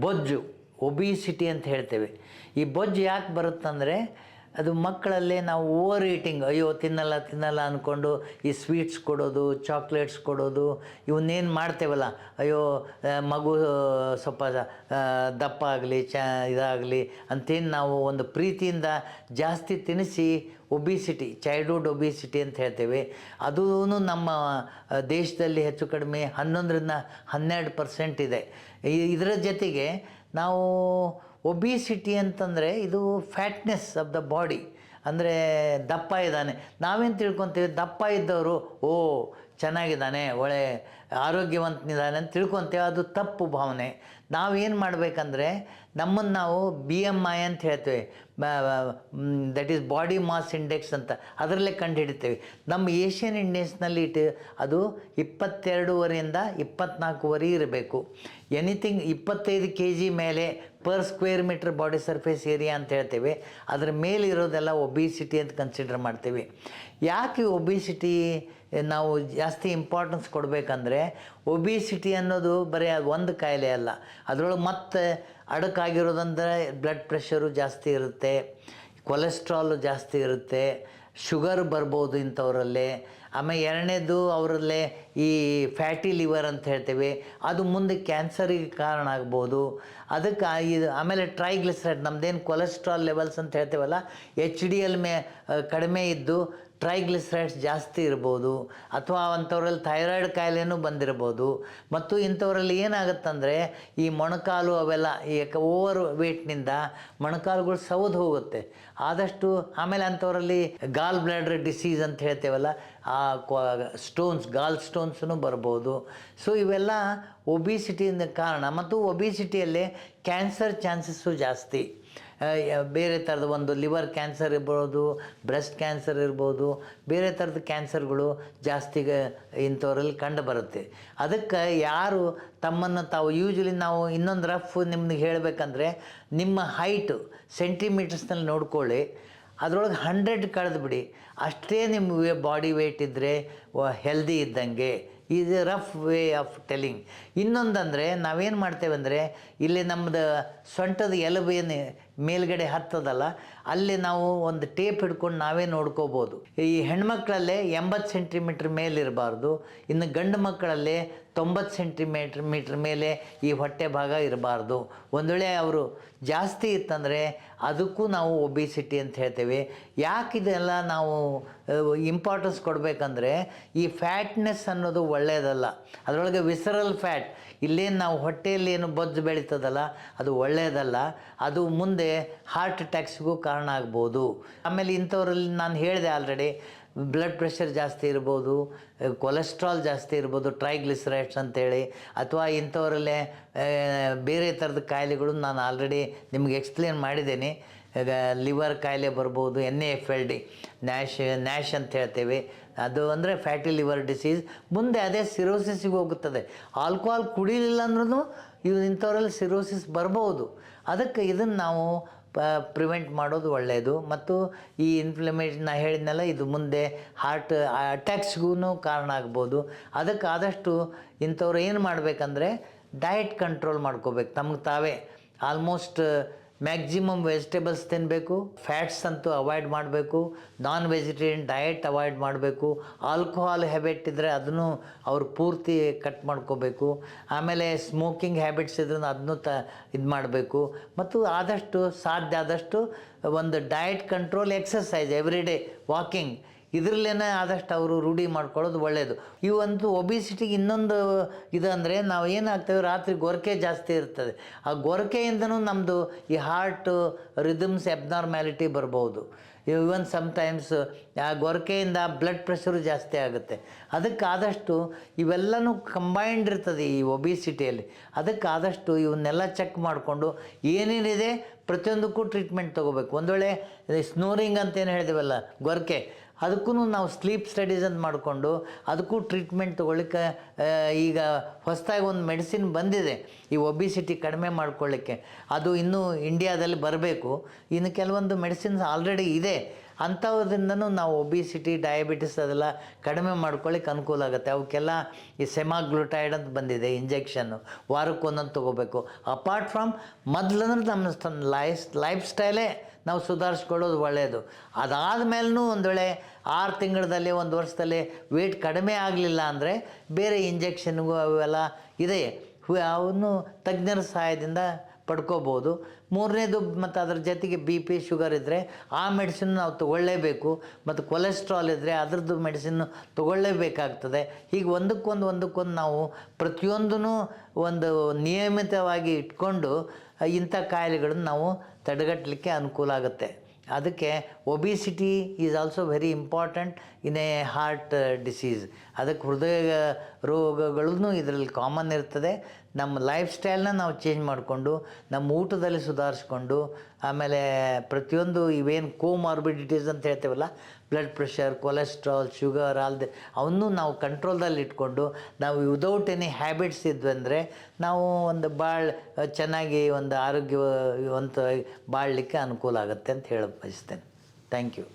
ಬೊಜ್ಜು ಒಬಿಸಿಟಿ ಅಂತ ಹೇಳ್ತೇವೆ. ಈ ಬೊಜ್ಜು ಯಾಕೆ ಬರುತ್ತಂದರೆ ಅದು ಮಕ್ಕಳಲ್ಲೇ ನಾವು ಓವರ್ ಈಟಿಂಗ್, ಅಯ್ಯೋ ತಿನ್ನಲ್ಲ ಅಂದ್ಕೊಂಡು ಈ ಸ್ವೀಟ್ಸ್ ಕೊಡೋದು, ಚಾಕ್ಲೇಟ್ಸ್ ಕೊಡೋದು, ಇವನ್ನೇನು ಮಾಡ್ತೇವಲ್ಲ, ಅಯ್ಯೋ ಮಗು ಸ್ವಲ್ಪ ದಪ್ಪ ಆಗಲಿ ಇದಾಗಲಿ ಅಂತೇನು ನಾವು ಒಂದು ಪ್ರೀತಿಯಿಂದ ಜಾಸ್ತಿ ತಿನ್ನಿಸಿ ಒಬಿಸಿಟಿ, ಚೈಲ್ಡ್ಹುಡ್ ಒಬಿಸಿಟಿ ಅಂತ ಹೇಳ್ತೇವೆ. ಅದೂ ನಮ್ಮ ದೇಶದಲ್ಲಿ ಹೆಚ್ಚು ಕಡಿಮೆ 11-12% ಇದೆ. ಇದರ ಜೊತೆಗೆ ನಾವು ಒಬಿಸಿಟಿ ಅಂತಂದರೆ ಇದು ಫ್ಯಾಟ್ನೆಸ್ ಆಫ್ ದ ಬಾಡಿ, ಅಂದರೆ ದಪ್ಪ ಇದ್ದಾನೆ. ನಾವೇನು ತಿಳ್ಕೊತೀವಿ, ದಪ್ಪ ಇದ್ದವರು ಚೆನ್ನಾಗಿದ್ದಾನೆ, ಒಳ್ಳೆ ಆರೋಗ್ಯವಂತನಿದ್ದಾನೆ ಅಂತ ತಿಳ್ಕೊತೇವೆ. ಅದು ತಪ್ಪು ಭಾವನೆ. ನಾವೇನು ಮಾಡಬೇಕಂದ್ರೆ ನಮ್ಮನ್ನು ನಾವು BMI ಅಂತ ಹೇಳ್ತೇವೆ, that is body mass index ಅಂತ, ಅದರಲ್ಲೇ ಕಂಡುಹಿಡಿತೇವೆ. ನಮ್ಮ ಏಷ್ಯನ್ ಇಂಡಿಯನ್ಸ್ನಲ್ಲಿ ಅದು 22.5 24 ಇರಬೇಕು. ಎನಿಥಿಂಗ್ 25 kg ಮೇಲೆ per square metre body surface area ಅಂತ ಹೇಳ್ತೇವೆ. ಅದರ ಮೇಲಿರೋದೆಲ್ಲ ಒಬಿಸಿಟಿ ಅಂತ ಕನ್ಸಿಡರ್ ಮಾಡ್ತೀವಿ. ಯಾಕೆ ಒಬಿಸಿಟಿ ನಾವು ಜಾಸ್ತಿ ಇಂಪಾರ್ಟೆನ್ಸ್ ಕೊಡಬೇಕಂದ್ರೆ, ಒಬಿಸಿಟಿ ಅನ್ನೋದು ಬರೀ ಒಂದು ಕಾಯಿಲೆ ಅಲ್ಲ, ಅದರೊಳಗೆ ಮತ್ತೆ ಅಡಕಾಗಿರೋದಂದರೆ ಬ್ಲಡ್ ಪ್ರೆಷರು ಜಾಸ್ತಿ ಇರುತ್ತೆ, ಕೊಲೆಸ್ಟ್ರಾಲು ಜಾಸ್ತಿ ಇರುತ್ತೆ, ಶುಗರ್ ಬರ್ಬೋದು ಇಂಥವರಲ್ಲೇ. ಆಮೇಲೆ ಎರಡನೇದು ಅವರಲ್ಲೇ ಈ ಫ್ಯಾಟಿ ಲಿವರ್ ಅಂತ ಹೇಳ್ತೇವೆ, ಅದು ಮುಂದೆ ಕ್ಯಾನ್ಸರಿಗೆ ಕಾರಣ ಆಗ್ಬೋದು. ಅದಕ್ಕೆ ಆಮೇಲೆ ಟ್ರೈಗ್ಲಿಸರೈಡ್, ನಮ್ಮದೇನು ಕೊಲೆಸ್ಟ್ರಾಲ್ ಲೆವೆಲ್ಸ್ ಅಂತ ಹೇಳ್ತೇವಲ್ಲ, HDL ಕಡಿಮೆ ಇದ್ದು ಟ್ರೈಗ್ಲಿಸರೈಡ್ಸ್ ಜಾಸ್ತಿ ಇರ್ಬೋದು, ಅಥವಾ ಅಂಥವ್ರಲ್ಲಿ ಥೈರಾಯ್ಡ್ ಕಾಯಿಲೆನೂ ಬಂದಿರ್ಬೋದು. ಮತ್ತು ಇಂಥವರಲ್ಲಿ ಏನಾಗುತ್ತಂದರೆ ಈ ಮೊಣಕಾಲು ಅವೆಲ್ಲ ಈ ಓವರ್ ವೇಟ್ನಿಂದ ಮೊಣಕಾಲುಗಳು ಸೌದು ಹೋಗುತ್ತೆ ಆದಷ್ಟು. ಆಮೇಲೆ ಅಂಥವರಲ್ಲಿ ಗಾಲ್ ಬ್ಲಾಡರ್ ಡಿಸೀಸ್ ಅಂತ ಹೇಳ್ತೇವಲ್ಲ, ಆ ಗಾಲ್ ಸ್ಟೋನ್ಸೂ ಬರ್ಬೋದು. ಸೊ ಇವೆಲ್ಲ ಒಬಿಸಿಟಿಯಿಂದ ಕಾರಣ. ಮತ್ತು ಒಬಿಸಿಟಿಯಲ್ಲೇ ಕ್ಯಾನ್ಸರ್ ಚಾನ್ಸಸ್ಸು ಜಾಸ್ತಿ. ಬೇರೆ ಥರದ ಒಂದು ಲಿವರ್ ಕ್ಯಾನ್ಸರ್ ಇರ್ಬೋದು, ಬ್ರೆಸ್ಟ್ ಕ್ಯಾನ್ಸರ್ ಇರ್ಬೋದು, ಬೇರೆ ಥರದ ಕ್ಯಾನ್ಸರ್ಗಳು ಜಾಸ್ತಿ ಇಂಥವರಲ್ಲಿ ಕಂಡು ಬರುತ್ತೆ. ಅದಕ್ಕೆ ಯಾರು ತಮ್ಮನ್ನು ತಾವು ಯೂಶ್ವಲಿ ನಾವು ಇನ್ನೊಂದು ರಫ್ ನಿಮ್ಗೆ ಹೇಳಬೇಕಂದ್ರೆ, ನಿಮ್ಮ ಹೈಟು ಸೆಂಟಿಮೀಟರ್ಸ್ನಲ್ಲಿ ನೋಡ್ಕೊಳ್ಳಿ, ಅದರೊಳಗೆ 100 ಕಳೆದುಬಿಡಿ, ಅಷ್ಟೇ ನಿಮ್ಮ ಬಾಡಿ ವೆಯ್ಟ್ ಇದ್ದರೆ ಹೆಲ್ದಿ ಇದ್ದಂಗೆ. ಇದು ರಫ್ ವೇ ಆಫ್ ಟೆಲ್ಲಿಂಗ್. ಇನ್ನೊಂದಂದರೆ ನಾವೇನು ಮಾಡ್ತೇವೆ ಅಂದರೆ, ಇಲ್ಲಿ ನಮ್ಮದು ಸೊಂಟದ ಎಲುಬು ಏನು ಮೇಲ್ಗಡೆ ಹತ್ತದಲ್ಲ, ಅಲ್ಲಿ ನಾವು ಒಂದು ಟೇಪ್ ಹಿಡ್ಕೊಂಡು ನಾವೇ ನೋಡ್ಕೋಬೋದು. ಈ ಹೆಣ್ಮಕ್ಳಲ್ಲೇ 80 ಸೆಂಟಿಮೀಟ್ರ್ ಮೇಲಿರಬಾರ್ದು, ಇನ್ನು ಗಂಡು ಮಕ್ಕಳಲ್ಲೇ 90 ಸೆಂಟಿಮೀಟ್ರ್ ಮೇಲೆ ಈ ಹೊಟ್ಟೆ ಭಾಗ ಇರಬಾರ್ದು. ಒಂದು ವೇಳೆ ಅವರು ಜಾಸ್ತಿ ಇತ್ತಂದರೆ ಅದಕ್ಕೂ ನಾವು ಒಬಿಸಿಟಿ ಅಂತ ಹೇಳ್ತೇವೆ. ಯಾಕಿದೆಲ್ಲ ನಾವು ಇಂಪಾರ್ಟೆನ್ಸ್ ಕೊಡಬೇಕಂದ್ರೆ, ಈ ಫ್ಯಾಟ್ನೆಸ್ ಅನ್ನೋದು ಒಳ್ಳೆಯದಲ್ಲ. ಅದರೊಳಗೆ ವಿಸರಲ್ ಫ್ಯಾಟ್, ಇಲ್ಲೇನು ನಾವು ಹೊಟ್ಟೆಯಲ್ಲಿ ಏನು ಬೊಜ್ಜು ಬೆಳೀತದಲ್ಲ, ಅದು ಒಳ್ಳೆಯದಲ್ಲ. ಅದು ಮುಂದೆ ಹಾರ್ಟ್ ಅಟ್ಯಾಕ್ಸ್ಗೂ ಕಾರಣ ಆಗ್ಬೋದು. ಆಮೇಲೆ ಇಂಥವರಲ್ಲಿ ನಾನು ಹೇಳಿದೆ ಆಲ್ರೆಡಿ, ಬ್ಲಡ್ ಪ್ರೆಷರ್ ಜಾಸ್ತಿ ಇರ್ಬೋದು, ಕೊಲೆಸ್ಟ್ರಾಲ್ ಜಾಸ್ತಿ ಇರ್ಬೋದು, ಟ್ರೈಗ್ಲಿಸರೈಡ್ಸ್ ಅಂತೇಳಿ, ಅಥವಾ ಇಂಥವರಲ್ಲೇ ಬೇರೆ ಥರದ ಕಾಯಿಲೆಗಳು ನಾನು ಆಲ್ರೆಡಿ ನಿಮಗೆ ಎಕ್ಸ್ಪ್ಲೇನ್ ಮಾಡಿದ್ದೇನೆ. ಲಿವರ್ ಕಾಯಿಲೆ ಬರ್ಬೋದು, NAFLD, ನ್ಯಾಶ್ ಅಂತ ಹೇಳ್ತೇವೆ. ಅದು ಅಂದರೆ ಫ್ಯಾಟಿ ಲಿವರ್ ಡಿಸೀಸ್. ಮುಂದೆ ಅದೇ ಸಿರೋಸಿಸ್ಗೆ ಹೋಗುತ್ತದೆ. ಆಲ್ಕೋಹಾಲ್ ಕುಡಿಲಿಲ್ಲ ಅಂದ್ರೂ ಇಂಥವರಲ್ಲಿ ಸಿರೋಸಿಸ್ ಬರ್ಬೋದು. ಅದಕ್ಕೆ ಇದನ್ನು ನಾವು ಪ್ರಿವೆಂಟ್ ಮಾಡೋದು ಒಳ್ಳೆಯದು. ಮತ್ತು ಈ ಇನ್ಫ್ಲಮೇಷನ್ ನಾ ಹೇಳಿದ್ನಲ್ಲ, ಇದು ಮುಂದೆ ಹಾರ್ಟ್ ಅಟ್ಯಾಕ್ಸ್ಗೂ ಕಾರಣ ಆಗ್ಬೋದು. ಅದಕ್ಕೆ ಆದಷ್ಟು ಇಂಥವ್ರು ಏನು ಮಾಡಬೇಕಂದ್ರೆ, ಡಯಟ್ ಕಂಟ್ರೋಲ್ ಮಾಡ್ಕೋಬೇಕು. ತಮಗೆ ತಾವೇ ಆಲ್ಮೋಸ್ಟ್ ಮ್ಯಾಕ್ಸಿಮಮ್ ವೆಜಿಟೇಬಲ್ಸ್ ತಿನ್ನಬೇಕು, ಫ್ಯಾಟ್ಸ್ ಅಂತೂ ಅವಾಯ್ಡ್ ಮಾಡಬೇಕು, ನಾನ್ ವೆಜಿಟೇರಿಯನ್ ಡಯಟ್ ಅವಾಯ್ಡ್ ಮಾಡಬೇಕು, ಆಲ್ಕೋಹಾಲ್ ಹ್ಯಾಬಿಟ್ ಇದ್ದರೆ ಅದನ್ನು ಅವ್ರು ಪೂರ್ತಿ ಕಟ್ ಮಾಡ್ಕೋಬೇಕು. ಆಮೇಲೆ ಸ್ಮೋಕಿಂಗ್ ಹ್ಯಾಬಿಟ್ಸ್ ಇದ್ರೂ ಅದನ್ನು ಇದು ಮಾಡಬೇಕು. ಮತ್ತು ಆದಷ್ಟು ಸಾಧ್ಯ ಆದಷ್ಟು ಒಂದು diet control, exercise, every day walking, ಇದರಲ್ಲೇನೆ ಆದಷ್ಟು ಅವರು ರೂಢಿ ಮಾಡ್ಕೊಳ್ಳೋದು ಒಳ್ಳೆಯದು. ಇವಂತೂ ಒಬಿಸಿಟಿಗೆ ಇನ್ನೊಂದು ಇದು ಅಂದರೆ, ನಾವು ಏನಾಗ್ತೇವೆ, ರಾತ್ರಿ ಗೊರಕೆ ಜಾಸ್ತಿ ಇರ್ತದೆ. ಆ ಗೊರಕೆಯಿಂದನೂ ನಮ್ಮದು ಈ ಹಾರ್ಟ್ ರಿದಮ್ಸ್ ಎಬ್ನಾರ್ಮ್ಯಾಲಿಟಿ ಬರ್ಬೋದು. ಇವನ್ ಸಮ್ಟೈಮ್ಸ್ ಆ ಗೊರಕೆಯಿಂದ ಬ್ಲಡ್ ಪ್ರೆಷರು ಜಾಸ್ತಿ ಆಗುತ್ತೆ. ಅದಕ್ಕೆ ಆದಷ್ಟು ಇವೆಲ್ಲನೂ ಕಂಬೈಂಡ್ ಇರ್ತದೆ ಈ ಒಬಿಸಿಟಿಯಲ್ಲಿ. ಅದಕ್ಕೆ ಆದಷ್ಟು ಇವನ್ನೆಲ್ಲ ಚೆಕ್ ಮಾಡಿಕೊಂಡು ಏನೇನಿದೆ ಪ್ರತಿಯೊಂದಕ್ಕೂ ಟ್ರೀಟ್ಮೆಂಟ್ ತೊಗೋಬೇಕು. ಒಂದು ವೇಳೆ ಸ್ನೋರಿಂಗ್ ಅಂತೇನು ಹೇಳಿದೆವಲ್ಲ, ಗೊರಕೆ, ಅದಕ್ಕೂ ನಾವು ಸ್ಲೀಪ್ ಸ್ಟಡೀಸ್ ಅಂತ ಮಾಡಿಕೊಂಡು ಅದಕ್ಕೂ ಟ್ರೀಟ್ಮೆಂಟ್ ತೊಗೊಳ್ಳಿಕ್ಕೆ ಈಗ ಹೊಸದಾಗಿ ಒಂದು ಮೆಡಿಸಿನ್ ಬಂದಿದೆ ಈ ಒಬಿಸಿಟಿ ಕಡಿಮೆ ಮಾಡ್ಕೊಳ್ಳಿಕ್ಕೆ. ಅದು ಇನ್ನೂ ಇಂಡಿಯಾದಲ್ಲಿ ಬರಬೇಕು. ಇನ್ನು ಕೆಲವೊಂದು ಮೆಡಿಸಿನ್ಸ್ ಆಲ್ರೆಡಿ ಇದೆ, ಅಂಥದ್ರಿಂದನೂ ನಾವು ಒಬಿಸಿಟಿ ಡಯಾಬಿಟಿಸ್ ಅದೆಲ್ಲ ಕಡಿಮೆ ಮಾಡ್ಕೊಳ್ಳಿಕ್ಕೆ ಅನುಕೂಲ ಆಗುತ್ತೆ. ಅವಕ್ಕೆಲ್ಲ ಈ ಸೆಮಾಗ್ಲುಟೈಡ್ ಅಂತ ಬಂದಿದೆ ಇಂಜೆಕ್ಷನ್ನು, ವಾರಕ್ಕೆ ಒಂದೊಂದು ತೊಗೋಬೇಕು. ಅಪಾರ್ಟ್ ಫ್ರಮ್ ಮೊದಲಂದ್ರೆ ನಮ್ಮ ಲೈಫ್ ಸ್ಟೈಲೇ ನಾವು ಸುಧಾರಿಸ್ಕೊಳ್ಳೋದು ಒಳ್ಳೆಯದು. ಅದಾದ ಮೇಲೂ ಒಂದು ವೇಳೆ 6 ತಿಂಗಳಲ್ಲಿ 1 ವರ್ಷದಲ್ಲಿ ವೇಟ್ ಕಡಿಮೆ ಆಗಲಿಲ್ಲ ಅಂದರೆ ಬೇರೆ ಇಂಜೆಕ್ಷನ್ಗೂ ಅವೆಲ್ಲ ಇದೆ, ಅವನ್ನು ತಜ್ಞರ ಸಹಾಯದಿಂದ ಪಡ್ಕೋಬೋದು. ಮೂರನೇದು ಮತ್ತು ಅದ್ರ ಜೊತೆಗೆ BP ಶುಗರ್ ಇದ್ದರೆ ಆ ಮೆಡಿಸಿನ್ ನಾವು ತೊಗೊಳ್ಳೇಬೇಕು. ಮತ್ತು ಕೊಲೆಸ್ಟ್ರಾಲ್ ಇದ್ದರೆ ಅದ್ರದ್ದು ಮೆಡಿಸಿನ್ನು ತೊಗೊಳ್ಳೇಬೇಕಾಗ್ತದೆ. ಹೀಗೆ ಒಂದಕ್ಕೊಂದು ನಾವು ಪ್ರತಿಯೊಂದೂ ಒಂದು ನಿಯಮಿತವಾಗಿ ಇಟ್ಕೊಂಡು ಇಂಥ ಕಾಯಿಲೆಗಳನ್ನು ನಾವು ತಡೆಗಟ್ಟಲಿಕ್ಕೆ ಅನುಕೂಲ ಆಗುತ್ತೆ. ಅದಕ್ಕೆ obesity is also very important in a heart disease. ಅದಕ್ಕೆ ಹೃದಯ ರೋಗಗಳೂ ಇದರಲ್ಲಿ ಕಾಮನ್ ಇರ್ತದೆ. ನಮ್ಮ ಲೈಫ್ ಸ್ಟೈಲ್ನ ನಾವು ಚೇಂಜ್ ಮಾಡಿಕೊಂಡು ನಮ್ಮ ಊಟದಲ್ಲಿ ಸುಧಾರಿಸ್ಕೊಂಡು ಆಮೇಲೆ ಪ್ರತಿಯೊಂದು ಇವೇನು ಕೋಮಾರ್ಬಿಡಿಟೀಸ್ ಅಂತ ಹೇಳ್ತೇವಲ್ಲ, ಬ್ಲಡ್ ಪ್ರೆಷರ್, ಕೊಲೆಸ್ಟ್ರಾಲ್, ಶುಗರ್ ಅವನ್ನು ನಾವು ಕಂಟ್ರೋಲ್ದಲ್ಲಿ ಇಟ್ಕೊಂಡು ನಾವು ವಿದೌಟ್ ಎನಿ ಹ್ಯಾಬಿಟ್ಸ್ ಇದ್ವಿ ಅಂದರೆ ನಾವು ಒಂದು ಚೆನ್ನಾಗಿ ಒಂದು ಆರೋಗ್ಯವಂತ ಬಾಳಲಿಕ್ಕೆ ಅನುಕೂಲ ಆಗುತ್ತೆ ಅಂತ ಹೇಳ ಬಯಸ್ತೇನೆ. Thank you.